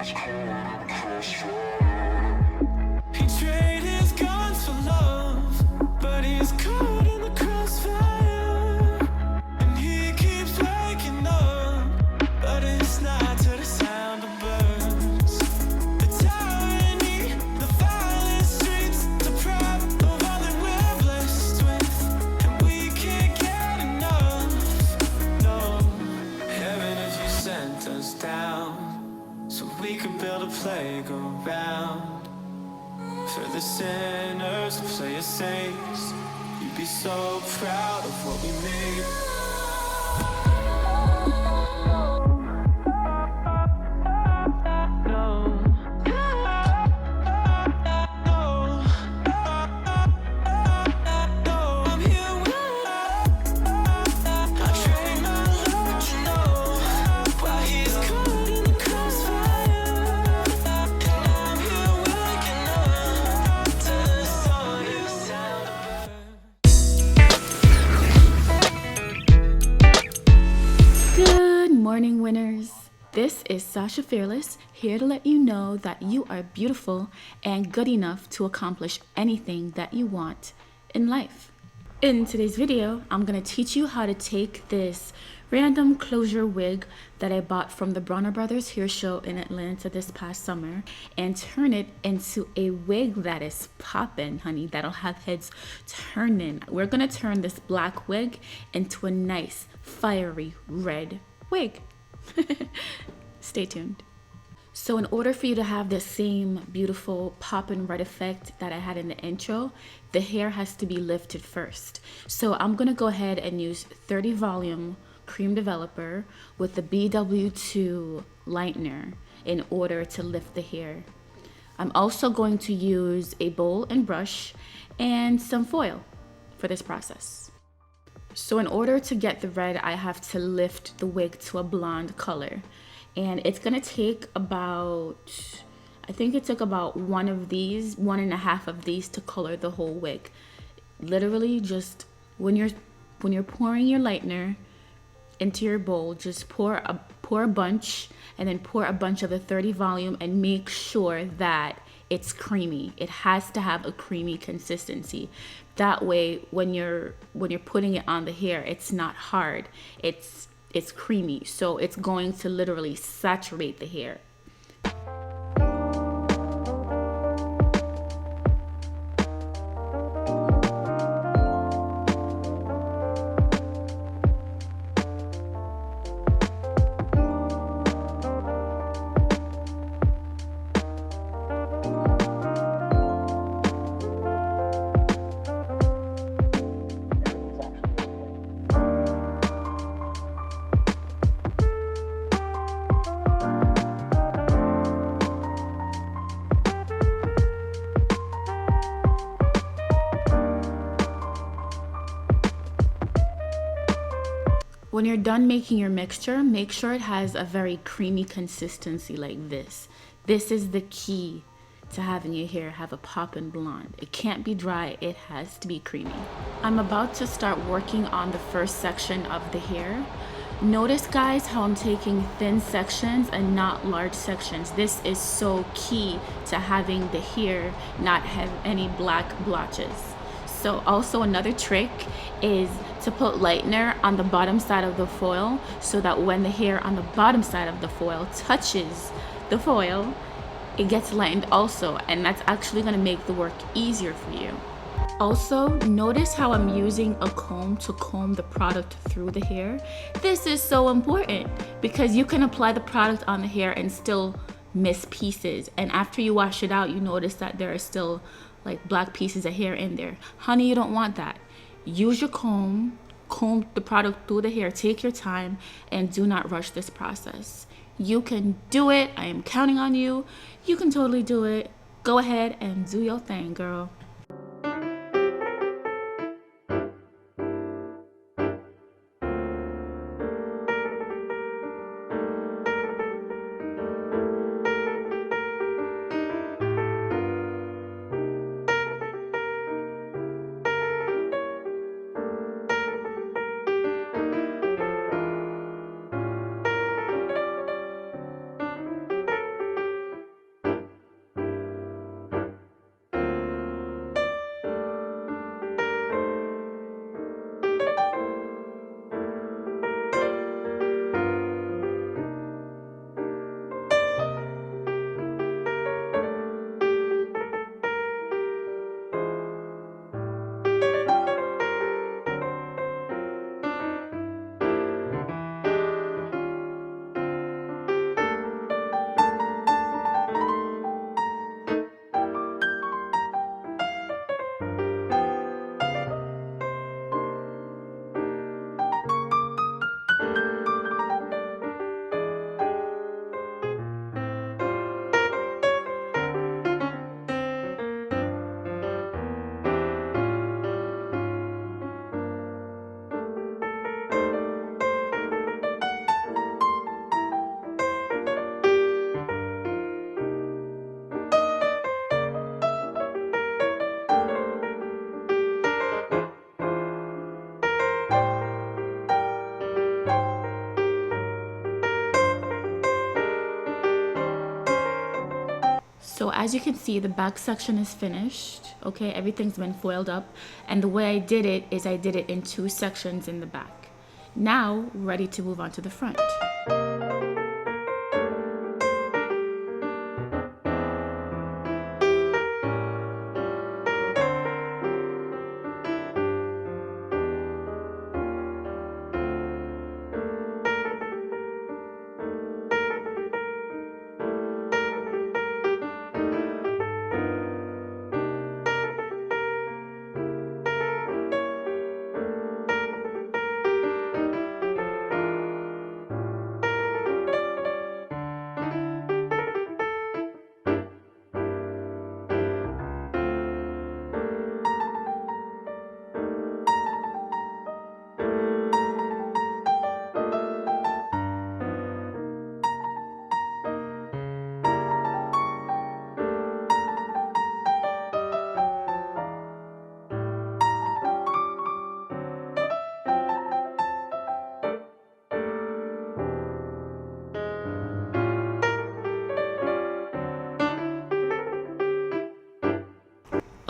He traded his guns for love, but he's caught in the crossfire. And he keeps waking up, but it's not to the sound of birds. The tyranny, the violent streets, deprived of all that we're blessed with, and we can't get enough. No, heaven, if you sent us down, so we could build a playground for the sinners to play as saints. You'd be so proud of what we made. Morning winners, this is Sasha Fearless, here to let you know that you are beautiful and good enough to accomplish anything that you want in life. In today's video, I'm going to teach you how to take this random closure wig that I bought from the Bronner Brothers hair show in Atlanta this past summer and turn it into a wig that is poppin', honey, that'll have heads turning. We're going to turn this black wig into a nice fiery red wig. Stay tuned. So in order for you to have the same beautiful poppin' red effect that I had in the intro, the hair has to be lifted first. So I'm gonna go ahead and use 30 volume cream developer with the BW2 lightener in order to lift the hair. I'm also going to use a bowl and brush and some foil for this process. So in order to get the red, I have to lift the wig to a blonde color. And it's gonna take about, I think it took about one and a half of these to color the whole wig. Literally just when you're pouring your lightener into your bowl, just pour a bunch and then pour a bunch of the 30 volume and make sure that it's creamy. It has to have a creamy consistency. That way, when you're putting it on the hair, it's not hard. It's creamy. So it's going to literally saturate the hair. When you're done making your mixture, make sure it has a very creamy consistency like this. This is the key to having your hair have a poppin' blonde. It can't be dry, it has to be creamy. I'm about to start working on the first section of the hair. Notice, guys, how I'm taking thin sections and not large sections. This is so key to having the hair not have any black blotches. So also another trick is to put lightener on the bottom side of the foil so that when the hair on the bottom side of the foil touches the foil, it gets lightened also, and that's actually going to make the work easier for you. Also, notice how I'm using a comb to comb the product through the hair. This is so important because you can apply the product on the hair and still miss pieces, and after you wash it out, you notice that there are still like black pieces of hair in there. Honey, you don't want that. Use your comb the product through the hair, take your time, and do not rush this process. You can do it. I am counting on you. You can totally do it. Go ahead and do your thing, girl. as you can see, the back section is finished. Okay, everything's been foiled up, and the way I did it is I did it in 2 sections in the back. Now, ready to move on to the front.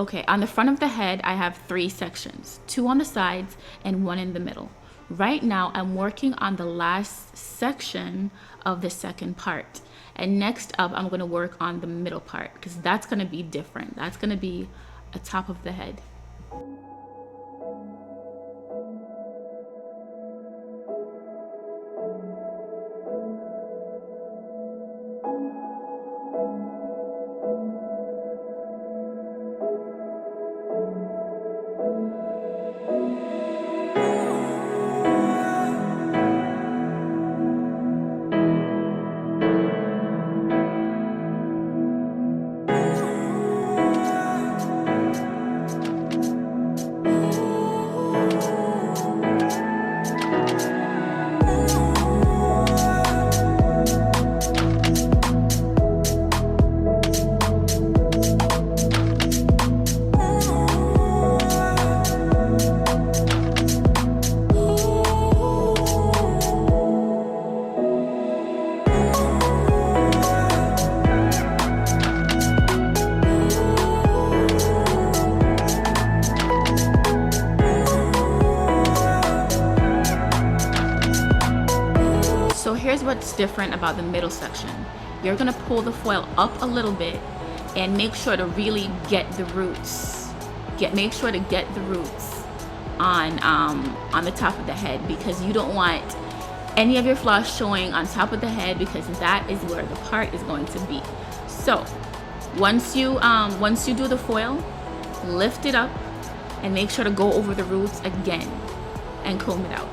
Okay, on the front of the head, I have 3 sections, 2 on the sides and 1 in the middle. Right now, I'm working on the last section of the second part. And next up, I'm gonna work on the middle part because that's gonna be different. That's gonna be a top of the head. Here's what's different about the middle section. You're gonna pull the foil up a little bit and make sure to really get the roots. Make sure to get the roots on the top of the head, because you don't want any of your floss showing on top of the head, because that is where the part is going to be. So once you do the foil, lift it up and make sure to go over the roots again and comb it out.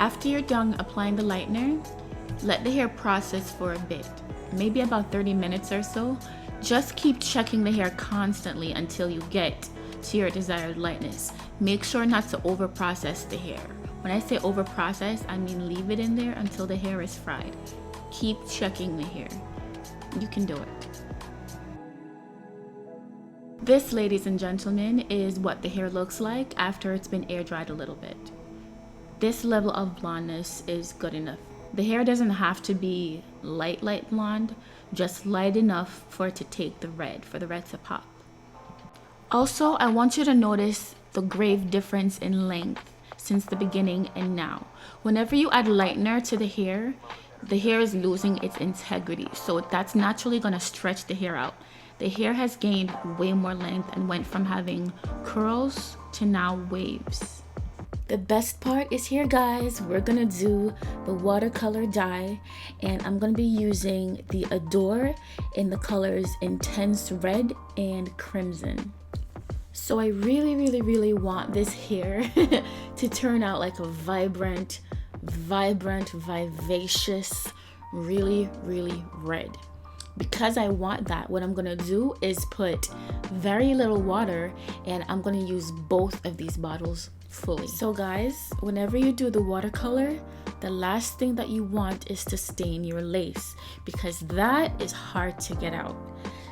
After you're done applying the lightener, let the hair process for a bit, maybe about 30 minutes or so. Just keep checking the hair constantly until you get to your desired lightness. Make sure not to over process the hair. When I say over process, I mean leave it in there until the hair is fried. keep checking the hair. You can do it. This, ladies and gentlemen, is what the hair looks like after it's been air dried a little bit. This level of blondness is good enough. The hair doesn't have to be light blonde, just light enough for it to take the red, for the red to pop. Also, I want you to notice the grave difference in length since the beginning and now. Whenever you add lightener to the hair is losing its integrity, so that's naturally going to stretch the hair out. The hair has gained way more length and went from having curls to now waves. The best part is here, guys. We're gonna do the watercolor dye, and I'm gonna be using the Adore in the colors Intense Red and Crimson. So I really want this hair to turn out like a vibrant, vivacious, really red. Because I want that, what I'm gonna do is put very little water, and I'm gonna use both of these bottles fully. So guys, whenever you do the watercolor, the last thing that you want is to stain your lace, because that is hard to get out.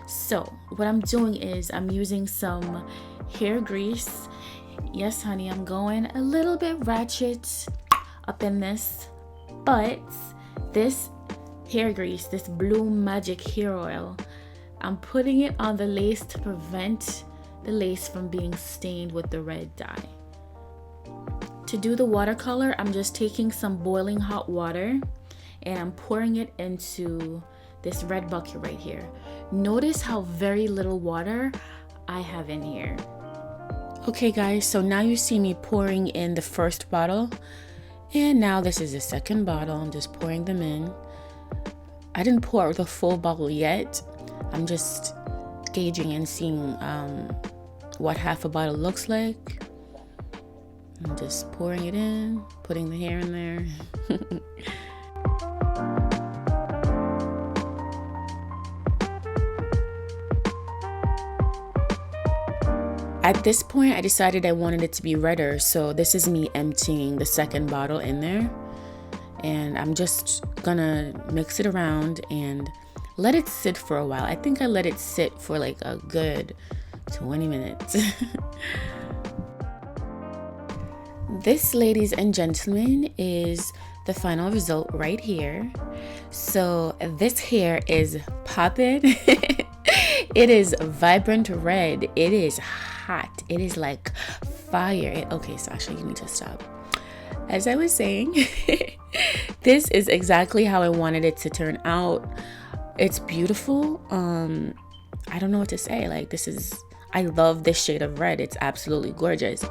So what I'm doing is I'm using some hair grease. Yes, honey, I'm going a little bit ratchet up in this, but this hair grease, this Blue Magic hair oil, I'm putting it on the lace to prevent the lace from being stained with the red dye. To do the watercolor, I'm just taking some boiling hot water and I'm pouring it into this red bucket right here. Notice how very little water I have in here. Okay guys, so now you see me pouring in the first bottle, and now this is the second bottle. I'm just pouring them in. I didn't pour the full bottle yet. I'm just gauging and seeing what half a bottle looks like. I'm just pouring it in, putting the hair in there. At this point, I decided I wanted it to be redder, so this is me emptying the second bottle in there. And I'm just gonna mix it around and let it sit for a while. I think I let it sit for like a good 20 minutes. This, ladies and gentlemen, is the final result right here. So this hair is popping. It is vibrant red. It is hot. It is like fire. Okay, Sasha, you need to stop. As I was saying, this is exactly how I wanted it to turn out. It's beautiful. I don't know what to say. Like, I love this shade of red. It's absolutely gorgeous.